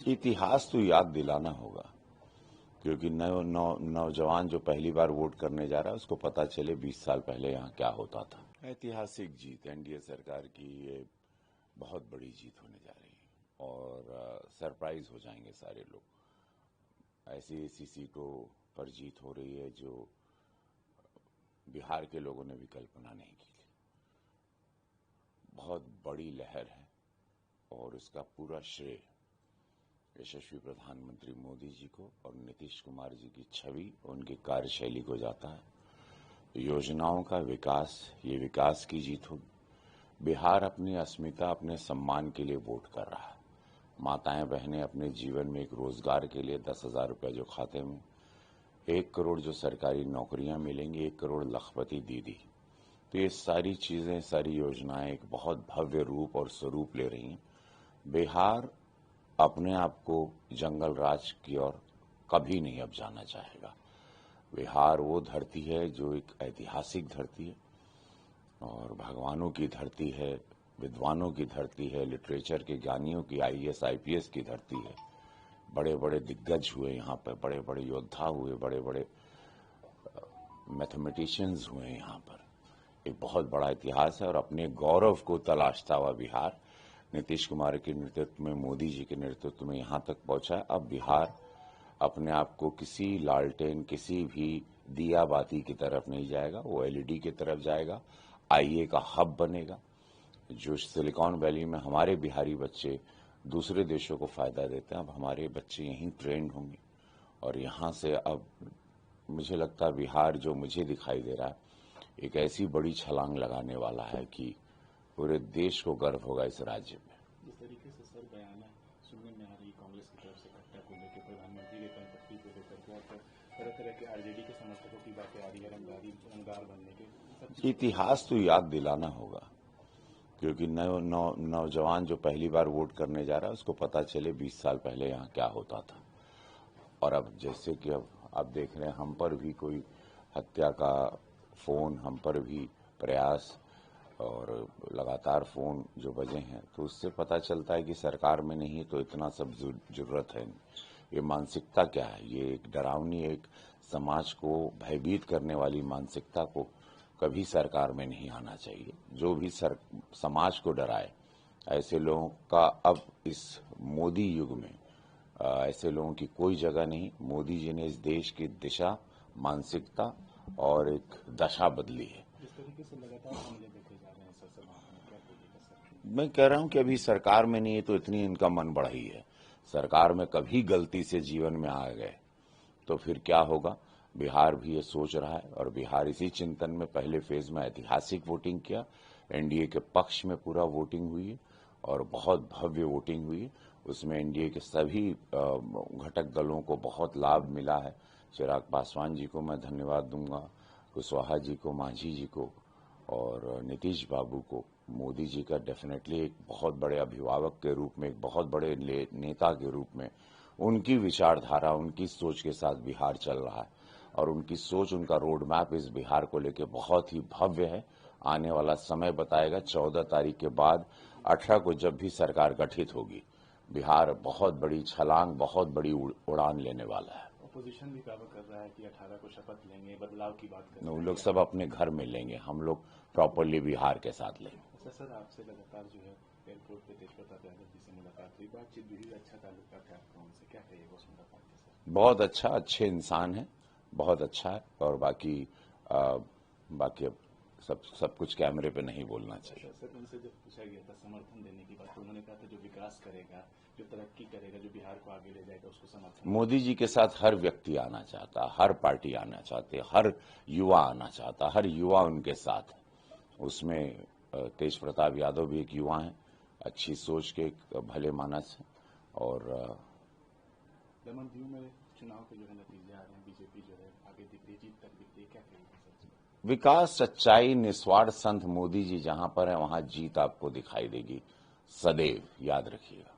इतिहास तो याद दिलाना होगा, क्योंकि नौजवान जो पहली बार वोट करने जा रहा है उसको पता चले 20 साल पहले यहाँ क्या होता था। ऐतिहासिक जीत एनडीए सरकार की, ये बहुत बड़ी जीत होने जा रही है और सरप्राइज हो जाएंगे सारे लोग। ऐसी सीटों पर जीत हो रही है जो बिहार के लोगों ने भी कल्पना नहीं की थी। बहुत बड़ी लहर है और इसका पूरा श्रेय यशस्वी प्रधानमंत्री मोदी जी को और नीतीश कुमार जी की छवि, उनकी कार्यशैली को जाता है। योजनाओं का विकास, ये विकास की जीत होगी। बिहार अपनी अस्मिता, अपने सम्मान के लिए वोट कर रहा है। माताएं बहनें अपने जीवन में एक रोजगार के लिए 10,000 रुपये जो खाते में, 1 करोड़ जो सरकारी नौकरियां मिलेंगी, 1 करोड़ लखपति दीदी, तो ये सारी चीजें, सारी योजनाएं एक बहुत भव्य रूप और स्वरूप ले रही हैं। बिहार अपने आप को जंगल राज की ओर कभी नहीं अब जाना चाहेगा। बिहार वो धरती है जो एक ऐतिहासिक धरती है और भगवानों की धरती है, विद्वानों की धरती है, लिटरेचर के ज्ञानियों की, आईएएस आईपीएस की धरती है। बड़े बड़े दिग्गज हुए यहाँ पर, बड़े बड़े योद्धा हुए, बड़े बड़े मैथमेटिशियंस हुए यहाँ पर। एक बहुत बड़ा इतिहास है और अपने गौरव को तलाशता हुआ बिहार नीतीश कुमार के नेतृत्व में, मोदी जी के नेतृत्व में यहाँ तक पहुंचा है। अब बिहार अपने आप को किसी लालटेन, किसी भी दिया बाती की तरफ नहीं जाएगा, वो एलईडी की तरफ जाएगा। आईए का हब बनेगा। जो सिलिकॉन वैली में हमारे बिहारी बच्चे दूसरे देशों को फायदा देते हैं, अब हमारे बच्चे यहीं ट्रेंड होंगे और यहाँ से अब मुझे लगता है बिहार जो मुझे दिखाई दे रहा है एक ऐसी बड़ी छलांग लगाने वाला है कि पूरे देश को गर्व होगा इस राज्य में। जिस तरीके से सर बयान सुनने में आ रही कांग्रेस की तरफ से कट्टा को लेकर, प्रधानमंत्री के संपत्ति को लेकर बहुत तरह तरह के आरजेडी के समर्थकों की बातें आ रही है, रंगदार बनने के। इतिहास तो याद दिलाना होगा, क्योंकि नौजवान जो पहली बार वोट करने जा रहा है उसको पता चले 20 साल पहले यहाँ क्या होता था। और अब जैसे कि अब आप देख रहे हैं, हम पर भी कोई हत्या का फोन, हम पर भी प्रयास और लगातार फोन जो बजे हैं, तो उससे पता चलता है कि सरकार में नहीं तो इतना सब जरूरत है। ये मानसिकता क्या है? ये एक डरावनी, एक समाज को भयभीत करने वाली मानसिकता को कभी सरकार में नहीं आना चाहिए। जो भी समाज को डराए, ऐसे लोगों का अब इस मोदी युग में ऐसे लोगों की कोई जगह नहीं। मोदी जी ने इस देश की दिशा, मानसिकता और एक दशा बदली है। जिस तरीके से लगातार हमले देखे जा रहे हैं सर, क्या बोलिएगा? मैं कह रहा हूं कि अभी सरकार में नहीं है तो इतनी इनका मन बढ़ी है। सरकार में कभी गलती से जीवन में आ गए तो फिर क्या होगा? बिहार भी ये सोच रहा है और बिहार इसी चिंतन में पहले फेज में ऐतिहासिक वोटिंग किया। एनडीए के पक्ष में पूरा वोटिंग हुई है और बहुत भव्य वोटिंग हुई है। उसमें एनडीए के सभी घटक दलों को बहुत लाभ मिला है। चिराग पासवान जी को मैं धन्यवाद दूंगा, कुशवाहा जी को, मांझी जी को और नीतीश बाबू को। मोदी जी का डेफिनेटली एक बहुत बड़े अभिभावक के रूप में, एक बहुत बड़े नेता के रूप में उनकी विचारधारा, उनकी सोच के साथ बिहार चल रहा है और उनकी सोच, उनका रोड मैप इस बिहार को लेकर बहुत ही भव्य है। आने वाला समय बताएगा। 14 तारीख के बाद 18 को जब भी सरकार गठित होगी, बिहार बहुत बड़ी छलांग, बहुत बड़ी उड़ान लेने वाला है। अपोजिशन भी दावा कर रहा है कि 18 को शपथ लेंगे, बदलाव की बात कर रहे हैं। वो लोग सब अपने घर में लेंगे, हम लोग प्रॉपरली बिहार के साथ लेंगे। अच्छा सर, आपसे लगातार जो है एयरपोर्ट पे तेज प्रताप यादव जी से मुलाकात हुई, बातचीत भी, अच्छा ताल्लुक है आपका उनसे, क्या कहिएगा उस मुलाकात के सर? बहुत अच्छा, अच्छे इंसान है, बहुत अच्छा है और बाकी अब सब कुछ कैमरे पे नहीं बोलना चाहिए। सर, उनसे जब पूछा गया था समर्थन देने की बात, तो उन्होंने कहा था जो विकास करेगा, जो तरक्की करेगा, जो बिहार को आगे ले जाएगा उसको समर्थन। मोदी जी के साथ हर व्यक्ति आना चाहता, हर पार्टी आना चाहते, हर युवा आना चाहता, हर युवा उनके साथ है। उसमें तेज प्रताप यादव भी एक युवा हैं, अच्छी सोच के, भले मानस है। और दमन-दीव में चुनाव के जो है नतीजे आ रहे हैं, बीजेपी जो है आगे दिख रही, जीत तक दिख रही, क्या कहेंगे सर? विकास, सच्चाई, निस्वार्थ संत मोदी जी जहां पर है वहां जीत आपको दिखाई देगी सदैव, याद रखिएगा।